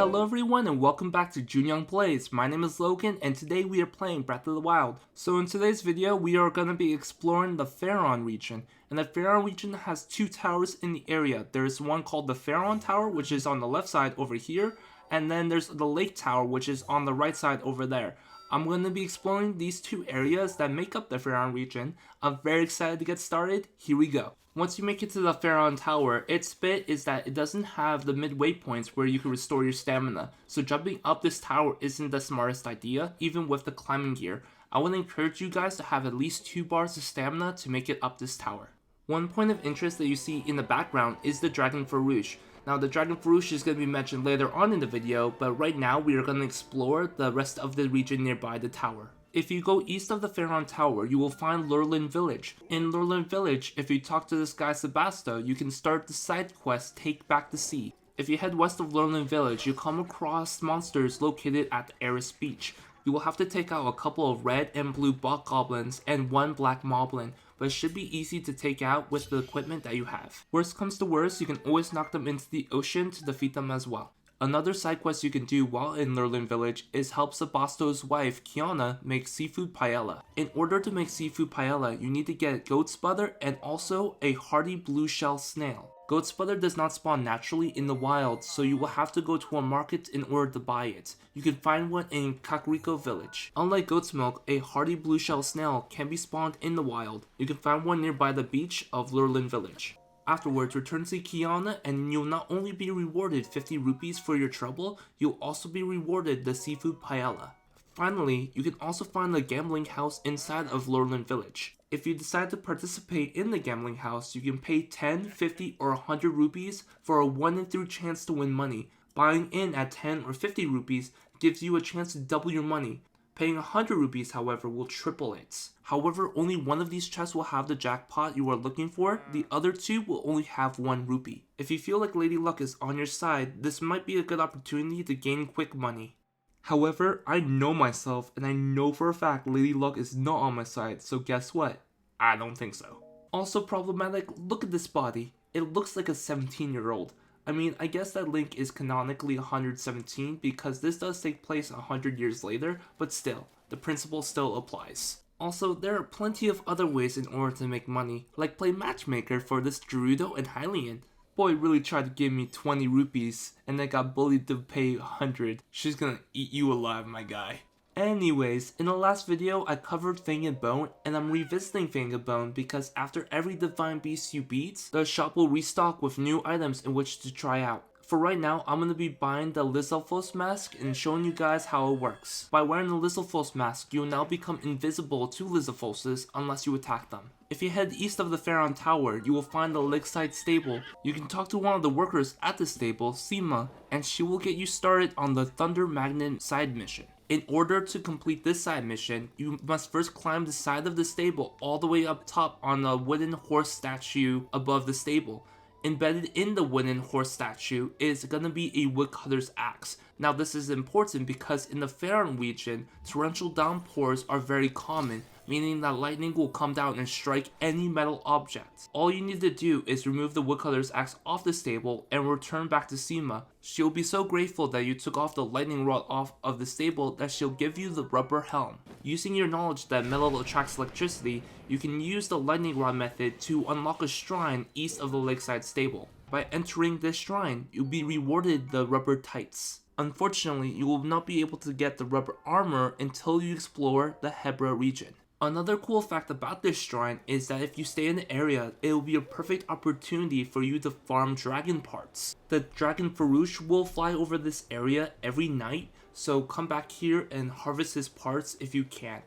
Hello everyone and welcome back to Junyoung Plays. My name is Logan and today we are playing Breath of the Wild. So in today's video we are going to be exploring the Faron region. And the Faron region has two towers in the area. There's one called the Faron Tower, which is on the left side over here. And then there's the Lake Tower, which is on the right side over there. I'm going to be exploring these two areas that make up the Faron region. I'm very excited to get started. Here we go. Once you make it to the Faron Tower, its bit is that it doesn't have the midway points where you can restore your stamina. So jumping up this tower isn't the smartest idea, even with the climbing gear. I would encourage you guys to have at least 2 bars of stamina to make it up this tower. One point of interest that you see in the background is the Dragon Farosh. Now the Dragon Farosh is going to be mentioned later on in the video, but right now we are going to explore the rest of the region nearby the tower. If you go east of the Faron Tower, you will find Lurelin Village. In Lurelin Village, if you talk to this guy Sebasta, you can start the side quest Take Back the Sea. If you head west of Lurelin Village, you come across monsters located at Eris Beach. You will have to take out a couple of red and blue bog goblins and 1 black moblin, but it should be easy to take out with the equipment that you have. Worst comes to worst, you can always knock them into the ocean to defeat them as well. Another side quest you can do while in Lurelin Village is help Sebasto's wife, Kiana, make seafood paella. In order to make seafood paella, you need to get goat's butter and also a hardy blue shell snail. Goat's butter does not spawn naturally in the wild, so you will have to go to a market in order to buy it. You can find one in Kakariko Village. Unlike goat's milk, a hardy blue shell snail can be spawned in the wild. You can find one nearby the beach of Lurelin Village. Afterwards, return to Kiana and you'll not only be rewarded 50 rupees for your trouble, you'll also be rewarded the seafood paella. Finally, you can also find the gambling house inside of Lurelin Village. If you decide to participate in the gambling house, you can pay 10, 50, or 100 rupees for a 1 in 3 chance to win money. Buying in at 10 or 50 rupees gives you a chance to double your money. Paying 100 rupees, however, will triple it. However, only one of these chests will have the jackpot you are looking for, the other 2 will only have 1 rupee. If you feel like Lady Luck is on your side, this might be a good opportunity to gain quick money. However, I know myself and I know for a fact Lady Luck is not on my side, so guess what? I don't think so. Also problematic, look at this body. It looks like a 17-year-old. I mean, I guess that Link is canonically 117 because this does take place 100 years later, but still, the principle still applies. Also, there are plenty of other ways in order to make money, like play matchmaker for this Gerudo and Hylian. Boy really tried to give me 20 rupees and then got bullied to pay 100. She's gonna eat you alive, my guy. Anyways, in the last video I covered Fang and Bone, and I'm revisiting Fang and Bone because after every divine beast you beat, the shop will restock with new items in which to try out. For right now, I'm going to be buying the Lizalfos mask and showing you guys how it works. By wearing the Lizalfos mask, you will now become invisible to Lizalfoses unless you attack them. If you head east of the Faron Tower, you will find the lakeside stable. You can talk to one of the workers at the stable, Seema, and she will get you started on the Thunder Magnet side mission. In order to complete this side mission, you must first climb the side of the stable all the way up top on the wooden horse statue above the stable. Embedded in the wooden horse statue is going to be a woodcutter's axe. Now this is important because in the Faron region, torrential downpours are very common, meaning that lightning will come down and strike any metal object. All you need to do is remove the woodcutter's axe off the stable and return back to Seema. She'll be so grateful that you took off the lightning rod off of the stable that she'll give you the rubber helm. Using your knowledge that metal attracts electricity, you can use the lightning rod method to unlock a shrine east of the lakeside stable. By entering this shrine, you'll be rewarded the rubber tights. Unfortunately, you will not be able to get the rubber armor until you explore the Hebra region. Another cool fact about this shrine is that if you stay in the area, it will be a perfect opportunity for you to farm dragon parts. The Dragon Farosh will fly over this area every night, so come back here and harvest his parts if you can.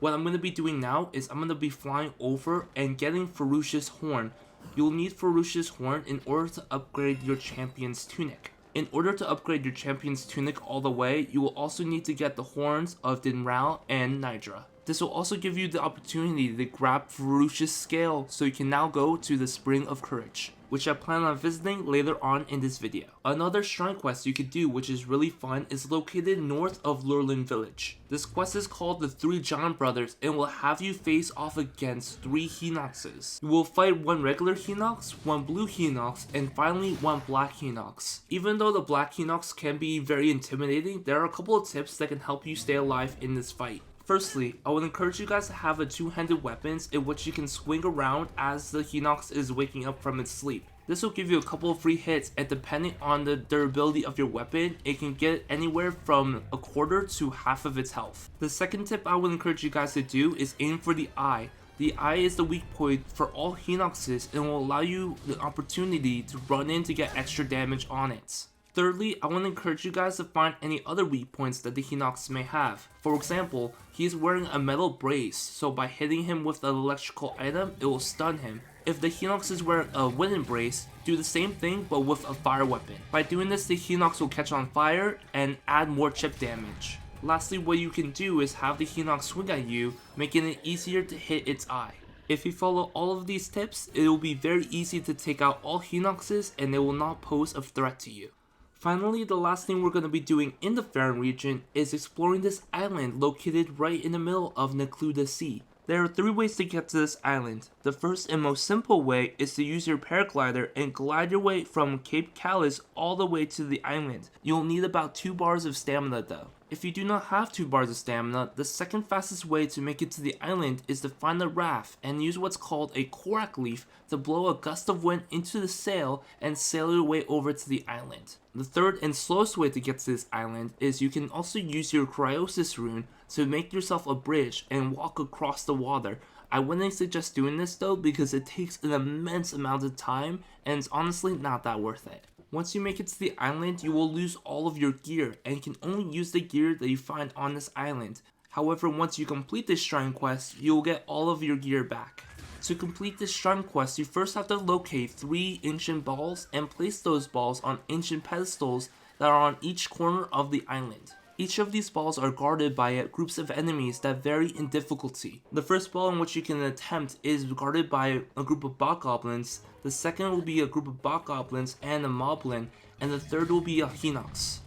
What I'm going to be doing now is I'm going to be flying over and getting Farosh's horn. You'll need Farosh's horn in order to upgrade your champion's tunic. In order to upgrade your champion's tunic all the way, you will also need to get the horns of Dinral and Nidra. This will also give you the opportunity to grab Farosh's scale, so you can now go to the Spring of Courage. which I plan on visiting later on in this video. Another shrine quest you could do, which is really fun, is located north of Lurelin Village. This quest is called the 3 Giant Brothers and will have you face off against 3 Hinoxes. You will fight 1 regular Hinox, 1 blue Hinox, and finally 1 black Hinox. Even though the black Hinox can be very intimidating, there are a couple of tips that can help you stay alive in this fight. Firstly, I would encourage you guys to have a 2-handed weapons in which you can swing around as the Hinox is waking up from its sleep. This will give you a couple of free hits, and depending on the durability of your weapon, it can get anywhere from a quarter to half of its health. The second tip I would encourage you guys to do is aim for the eye. The eye is the weak point for all Hinoxes and will allow you the opportunity to run in to get extra damage on it. Thirdly, I want to encourage you guys to find any other weak points that the Hinox may have. For example, he is wearing a metal brace, so by hitting him with an electrical item, it will stun him. If the Hinox is wearing a wooden brace, do the same thing but with a fire weapon. By doing this, the Hinox will catch on fire and add more chip damage. Lastly, what you can do is have the Hinox swing at you, making it easier to hit its eye. If you follow all of these tips, it will be very easy to take out all Hinoxes and they will not pose a threat to you. Finally, the last thing we're going to be doing in the Faron region is exploring this island located right in the middle of Necluda Sea. There are 3 ways to get to this island. The first and most simple way is to use your paraglider and glide your way from Cape Callus all the way to the island. You'll need about 2 bars of stamina though. If you do not have 2 bars of stamina, the second fastest way to make it to the island is to find a raft and use what's called a korak leaf to blow a gust of wind into the sail and sail your way over to the island. The third and slowest way to get to this island is you can also use your cryosis rune to make yourself a bridge and walk across the water. I wouldn't suggest doing this though because it takes an immense amount of time and it's honestly not that worth it. Once you make it to the island, you will lose all of your gear and you can only use the gear that you find on this island. However, once you complete this shrine quest, you will get all of your gear back. To complete this shrine quest, you first have to locate 3 ancient balls and place those balls on ancient pedestals that are on each corner of the island. Each of these balls are guarded by groups of enemies that vary in difficulty. The first ball in which you can attempt is guarded by a group of Boggoblins, the second will be a group of Boggoblins and a Moblin, and the third will be a Hinox.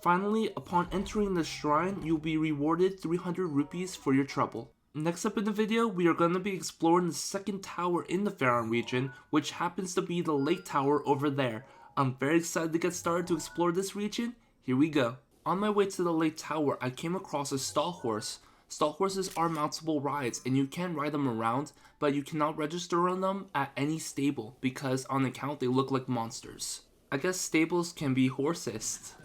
Finally, upon entering the shrine, you'll be rewarded 300 rupees for your trouble. Next up in the video, we are going to be exploring the second tower in the Faron region, which happens to be the lake tower over there. I'm very excited to get started to explore this region. Here we go. On my way to the lake tower, I came across a stall horse. Stall horses are mountable rides and you can ride them around, but you cannot register on them at any stable because on account they look like monsters. I guess stables can be horsist.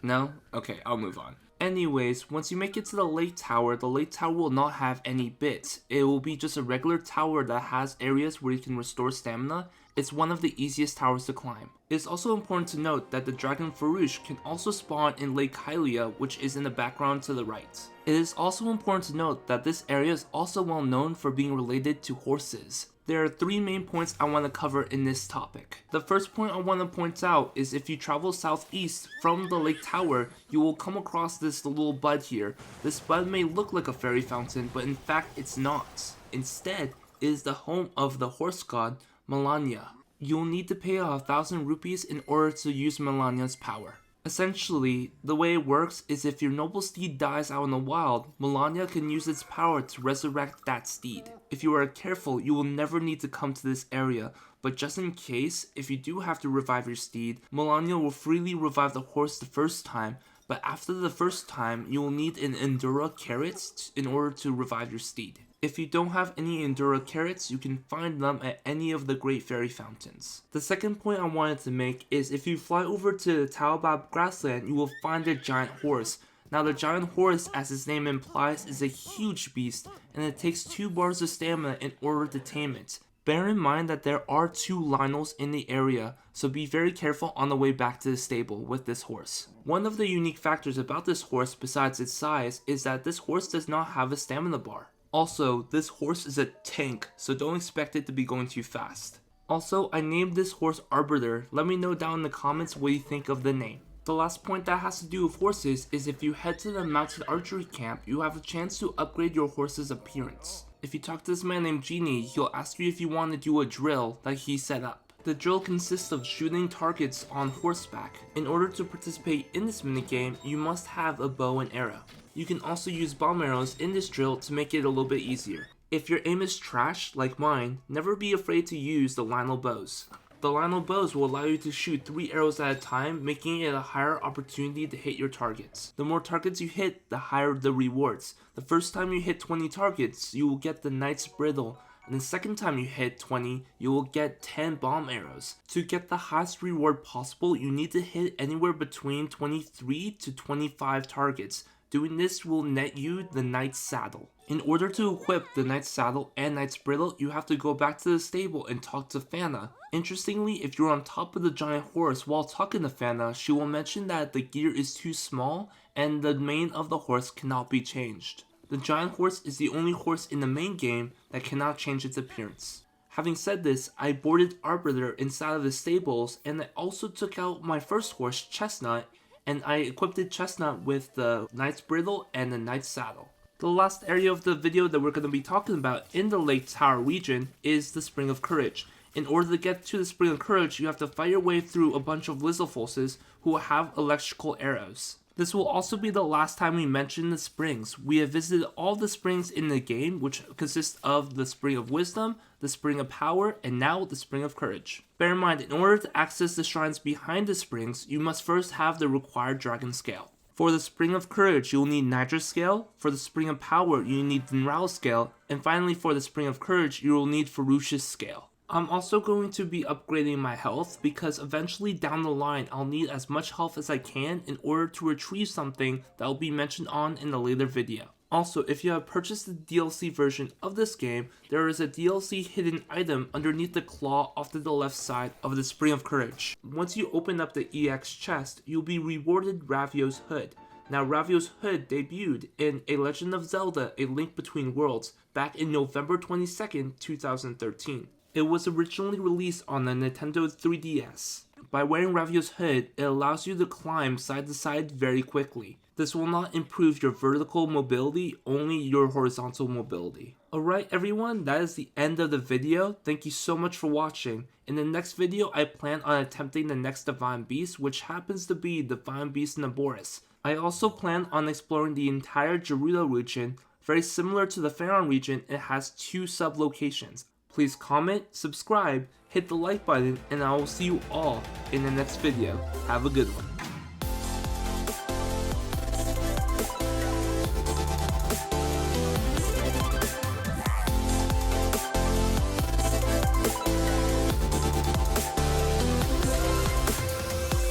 No? Okay, I'll move on. Anyways, once you make it to the lake tower will not have any bits. It will be just a regular tower that has areas where you can restore stamina. It's one of the easiest towers to climb. It's also important to note that the dragon Farosh can also spawn in Lake Hylia, which is in the background to the right. It is also important to note that this area is also well known for being related to horses. There are 3 main points I want to cover in this topic. The first point I want to point out is if you travel southeast from the lake tower, you will come across this little bud here. This bud may look like a fairy fountain, but in fact it's not. Instead, it is the home of the horse god, Malanya. You'll need to pay 1,000 rupees in order to use Malanya's power. Essentially, the way it works is if your noble steed dies out in the wild, Malanya can use its power to resurrect that steed. If you are careful, you will never need to come to this area, but just in case, if you do have to revive your steed, Malanya will freely revive the horse the first time, but after the first time, you will need an Endura carrot in order to revive your steed. If you don't have any Endura carrots, you can find them at any of the Great Fairy Fountains. The second point I wanted to make is if you fly over to the Taobab grassland, you will find a giant horse. Now the giant horse, as its name implies, is a huge beast, and it takes 2 bars of stamina in order to tame it. Bear in mind that there are 2 Lionels in the area, so be very careful on the way back to the stable with this horse. One of the unique factors about this horse besides its size is that this horse does not have a stamina bar. Also, this horse is a tank, so don't expect it to be going too fast. Also, I named this horse Arbiter. Let me know down in the comments what you think of the name. The last point that has to do with horses is if you head to the mounted archery camp, you have a chance to upgrade your horse's appearance. If you talk to this man named Genie, he'll ask you if you want to do a drill that he set up. The drill consists of shooting targets on horseback. In order to participate in this minigame, you must have a bow and arrow. You can also use bomb arrows in this drill to make it a little bit easier. If your aim is trash, like mine, never be afraid to use the Lionel bows. The Lionel bows will allow you to shoot 3 arrows at a time, making it a higher opportunity to hit your targets. The more targets you hit, the higher the rewards. The first time you hit 20 targets, you will get the Knight's Bridle, and the second time you hit 20, you will get 10 bomb arrows. To get the highest reward possible, you need to hit anywhere between 23 to 25 targets. Doing this will net you the Knight's Saddle. In order to equip the Knight's Saddle and Knight's Bridle, you have to go back to the stable and talk to Fana. Interestingly, if you're on top of the giant horse while talking to Fana, she will mention that the gear is too small and the mane of the horse cannot be changed. The giant horse is the only horse in the main game that cannot change its appearance. Having said this, I boarded Arbiter inside of the stables, and I also took out my first horse, Chestnut, and I equipped Chestnut with the Knight's Bridle and the Knight's Saddle. The last area of the video that we're going to be talking about in the Lake Tower region is the Spring of Courage. In order to get to the Spring of Courage, you have to fight your way through a bunch of Lizalfosses who have electrical arrows. This will also be the last time we mention the springs. We have visited all the springs in the game, which consist of the Spring of Wisdom, the Spring of Power, and now the Spring of Courage. Bear in mind, in order to access the shrines behind the springs, you must first have the required Dragon Scale. For the Spring of Courage, you will need Niger Scale. For the Spring of Power, you need Dinral Scale. And finally, for the Spring of Courage, you will need Ferocious Scale. I'm also going to be upgrading my health because eventually down the line I'll need as much health as I can in order to retrieve something that will be mentioned on in a later video. Also, if you have purchased the DLC version of this game, there is a DLC hidden item underneath the claw off to the left side of the Spring of Courage. Once you open up the EX chest, you'll be rewarded Ravio's hood. Now, Ravio's hood debuted in A Legend of Zelda: A Link Between Worlds back in November 22nd, 2013. It was originally released on the Nintendo 3DS. By wearing Ravio's hood, it allows you to climb side to side very quickly. This will not improve your vertical mobility, only your horizontal mobility. Alright everyone, that is the end of the video. Thank you so much for watching. In the next video, I plan on attempting the next Divine Beast, which happens to be Divine Beast Naboris. I also plan on exploring the entire Gerudo region. Very similar to the Faron region, it has 2 sub-locations. Please comment, subscribe, hit the like button, and I will see you all in the next video. Have a good one.